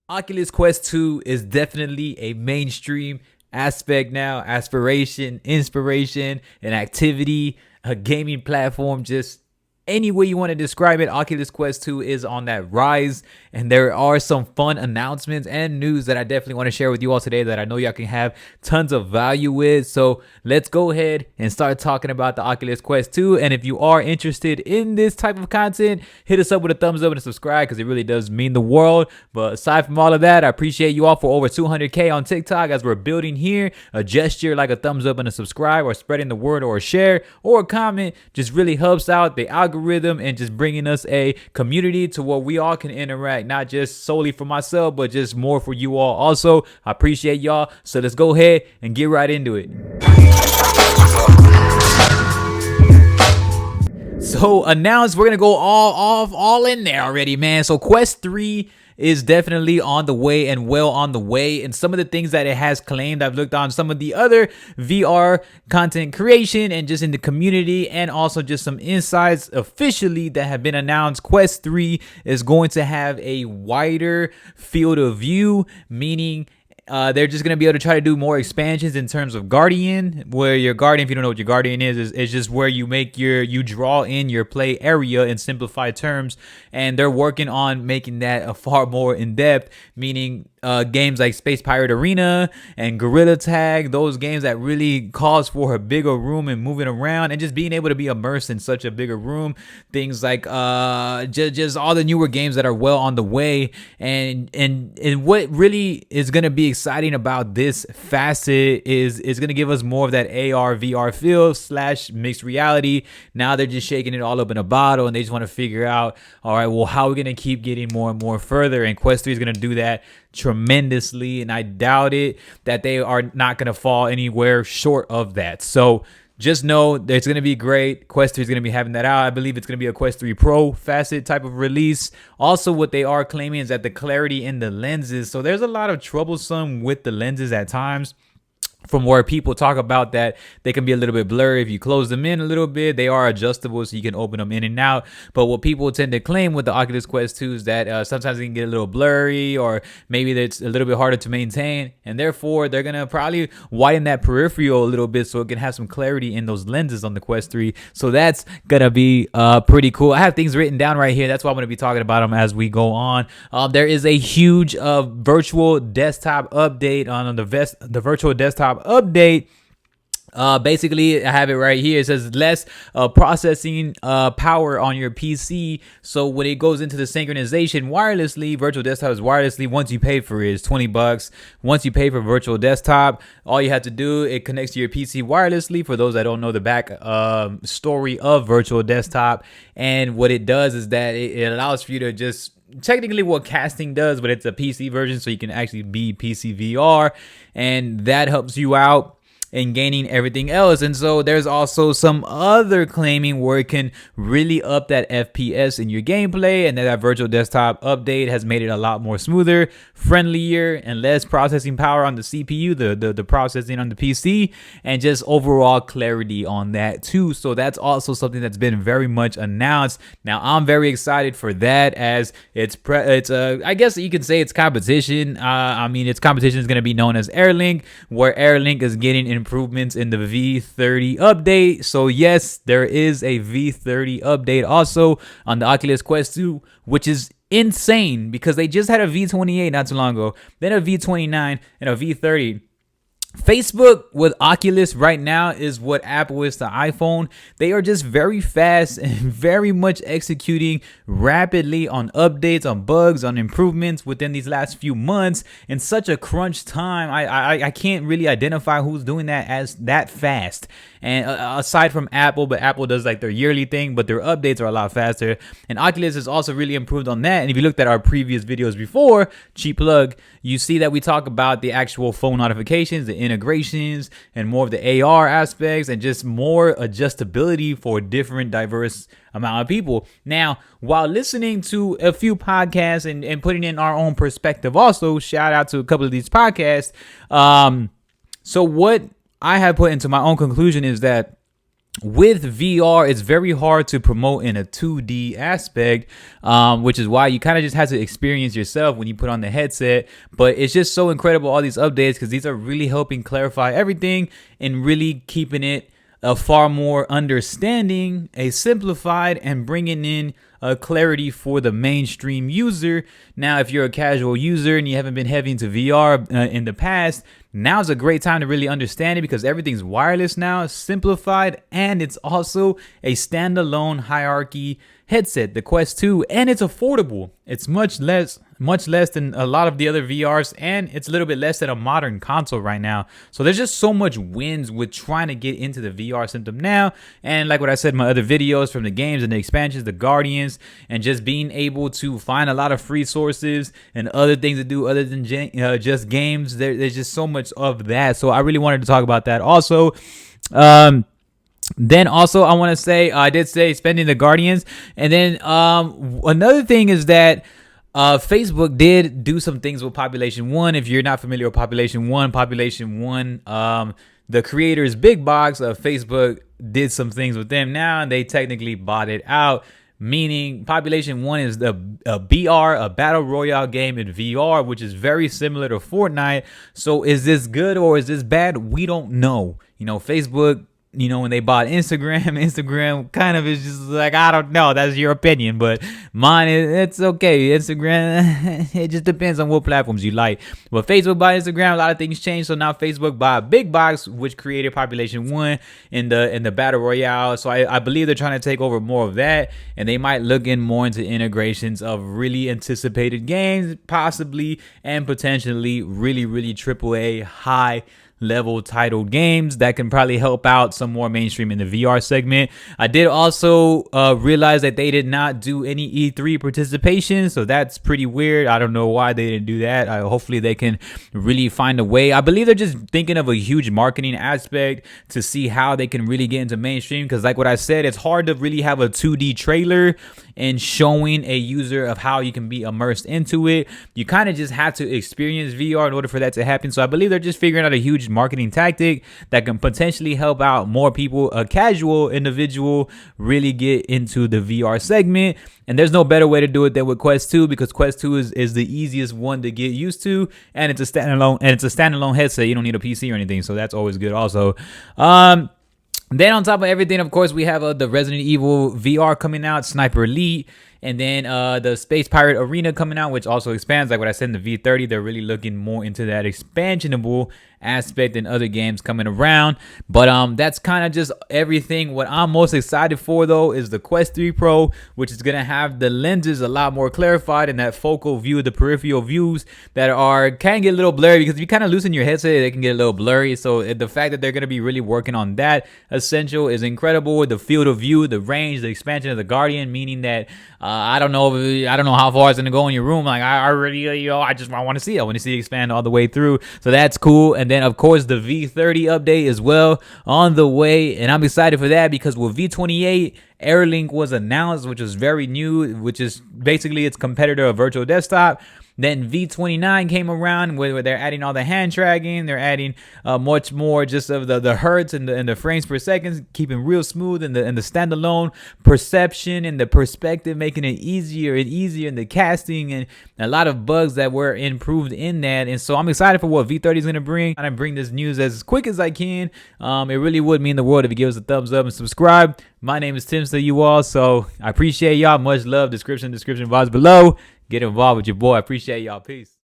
Oculus Quest 2 is definitely a mainstream aspect now, aspiration, inspiration, an activity, a gaming platform, just any way you want to describe it. Oculus Quest 2 is on that rise, and there are some fun announcements and news that I definitely want to share with you all today that I know y'all can have tons of value with. So let's go ahead and start talking about the Oculus Quest 2. And if you are interested in this type of content, hit us up with a thumbs up and a subscribe, because it really does mean the world. But aside from all of that, I appreciate you all for over 200K on TikTok as we're building here. A gesture like a thumbs up and a subscribe, or spreading the word, or a share, or a comment just really helps out the algorithm and just bringing us a community to where we all can interact, not just solely for myself, but just more for you all. Also, I appreciate y'all. So let's go ahead and get right into it. So announced, we're gonna go all in there already, man. So Quest 3 is definitely on the way, and well on the way. And some of the things that it has claimed, I've looked on some of the other VR content creation and just in the community, and also just some insights officially that have been announced. Quest 3 is going to have a wider field of view, meaning they're just going to be able to try to do more expansions in terms of Guardian, where your Guardian, if you don't know what your Guardian is just where you draw in your play area in simplified terms. And they're working on making that a far more in-depth, meaning games like Space Pirate Arena and Gorilla Tag, those games that really calls for a bigger room and moving around and just being able to be immersed in such a bigger room. Things like just all the newer games that are well on the way. And what really is going to be exciting about this facet is it's going to give us more of that AR VR feel / mixed reality. Now they're just shaking it all up in a bottle, and they just want to figure out, all right, well, how are we going to keep getting more and more further? And Quest 3 is going to do that tremendously, and I doubt it that they are not going to fall anywhere short of that. So just know that it's going to be great. Quest 3 is going to be having that out. I believe it's going to be a Quest 3 Pro facet type of release. Also, what they are claiming is that the clarity in the lenses. So there's a lot of troublesome with the lenses at times, from where people talk about that they can be a little bit blurry if you close them in a little bit. They are adjustable, so you can open them in and out. But what people tend to claim with the Oculus Quest 2 is that sometimes it can get a little blurry, or maybe it's a little bit harder to maintain, and therefore they're gonna probably widen that peripheral a little bit so it can have some clarity in those lenses on the Quest 3. So that's gonna be pretty cool. I have things written down right here. That's why I'm gonna be talking about them as we go on. There is a huge virtual desktop update on the virtual desktop update. Basically, I have it right here. It says less processing power on your PC. So when it goes into the synchronization wirelessly, virtual desktop is wirelessly. Once you pay for it, it's $20. Once you pay for virtual desktop, all you have to do, it connects to your PC wirelessly. For those that don't know the back story of virtual desktop, and what it does is that it allows for you to just technically what casting does, but it's a PC version, so you can actually be PC VR, and that helps you out and gaining everything else. And so there's also some other claiming where it can really up that FPS in your gameplay, and that virtual desktop update has made it a lot more smoother, friendlier, and less processing power on the CPU, the processing on the PC, and just overall clarity on that too. So that's also something that's been very much announced. Now I'm very excited for that, as it's I guess you can say it's competition. I mean, its competition is going to be known as Airlink, where Airlink is getting improvements in the v30 update. So yes, there is a v30 update also on the Oculus Quest 2, which is insane because they just had a v28 not too long ago, then a v29 and a v30. Facebook with Oculus right now is what Apple is to iPhone. They are just very fast and very much executing rapidly on updates, on bugs, on improvements within these last few months in such a crunch time. I can't really identify who's doing that as that fast. And aside from Apple, but Apple does like their yearly thing, but their updates are a lot faster. And Oculus has also really improved on that. And if you looked at our previous videos before, cheap plug, you see that we talk about the actual phone notifications, the integrations, and more of the AR aspects, and just more adjustability for different diverse amount of people. Now, while listening to a few podcasts and putting in our own perspective, also shout out to a couple of these podcasts. So what I have put into my own conclusion is that with VR, it's very hard to promote in a 2D aspect, which is why you kind of just have to experience yourself when you put on the headset. But it's just so incredible, all these updates, because these are really helping clarify everything and really keeping it a far more understanding, a simplified, and bringing in a clarity for the mainstream user. Now, if you're a casual user and you haven't been heavy into VR in the past, now's a great time to really understand it, because everything's wireless now, simplified, and it's also a standalone hierarchy headset, the Quest 2, and it's affordable. It's much less than a lot of the other VRs, and it's a little bit less than a modern console right now. So there's just so much wins with trying to get into the VR system now. And like what I said in my other videos, from the games and the expansions, the Guardians, and just being able to find a lot of free sources and other things to do other than just games, there's just so much of that. So I really wanted to talk about that also. Then also I want to say, I did say spending the Guardians. And then another thing is that Facebook did do some things with Population 1. If you're not familiar with Population 1, the creators Big Box of Facebook did some things with them now, and they technically bought it out. Meaning Population 1 is a BR, a battle royale game in VR, which is very similar to Fortnite. So is this good or is this bad? We don't know. Facebook, when they bought Instagram kind of is just like, I don't know, that's your opinion, but mine is, it's okay. Instagram, it just depends on what platforms you like. But Facebook bought Instagram, a lot of things changed. So now Facebook bought Big Box, which created Population 1 in the battle royale. So I believe they're trying to take over more of that, and they might look in more into integrations of really anticipated games, possibly, and potentially really AAA high level titled games that can probably help out some more mainstream in the VR segment. I did also realize that they did not do any E3 participation, so that's pretty weird. I don't know why they didn't do that. Hopefully they can really find a way. I believe they're just thinking of a huge marketing aspect to see how they can really get into mainstream, because like what I said, it's hard to really have a 2D trailer and showing a user of how you can be immersed into it. You kind of just have to experience VR in order for that to happen. So I believe they're just figuring out a huge marketing tactic that can potentially help out more people, a casual individual, really get into the VR segment. And there's no better way to do it than with Quest 2, because Quest 2 is the easiest one to get used to, and it's a standalone headset. You don't need a PC or anything, so that's always good also. Then on top of everything, of course, we have the Resident Evil VR coming out, Sniper Elite, and then the Space Pirate Arena coming out, which also expands. Like what I said in the V30, they're really looking more into that expansionable aspect than other games coming around. But that's kind of just everything. What I'm most excited for, though, is the Quest 3 Pro, which is going to have the lenses a lot more clarified, and that focal view, the peripheral views that can get a little blurry, because if you kind of loosen your headset, they can get a little blurry. So the fact that they're going to be really working on that essential is incredible. The field of view, the range, the expansion of the Guardian, meaning that I don't know how far it's going to go in your room. Like I want to see it. I want to see it expand all the way through. So that's cool. And then of course the V30 update as well on the way, and I'm excited for that, because with V28 AirLink was announced, which was very new, which is basically its competitor of Virtual Desktop. Then V29 came around where they're adding all the hand tracking. They're adding much more just of the hertz and the frames per second, keeping real smooth, and the standalone perception and the perspective, making it easier and easier, and the casting, and a lot of bugs that were improved in that. And so I'm excited for what V30 is going to bring. And I bring this news as quick as I can. It really would mean the world if you give us a thumbs up and subscribe. My name is Timstuh, you all. So I appreciate y'all. Much love. Description box below. Get involved with your boy. I appreciate y'all. Peace.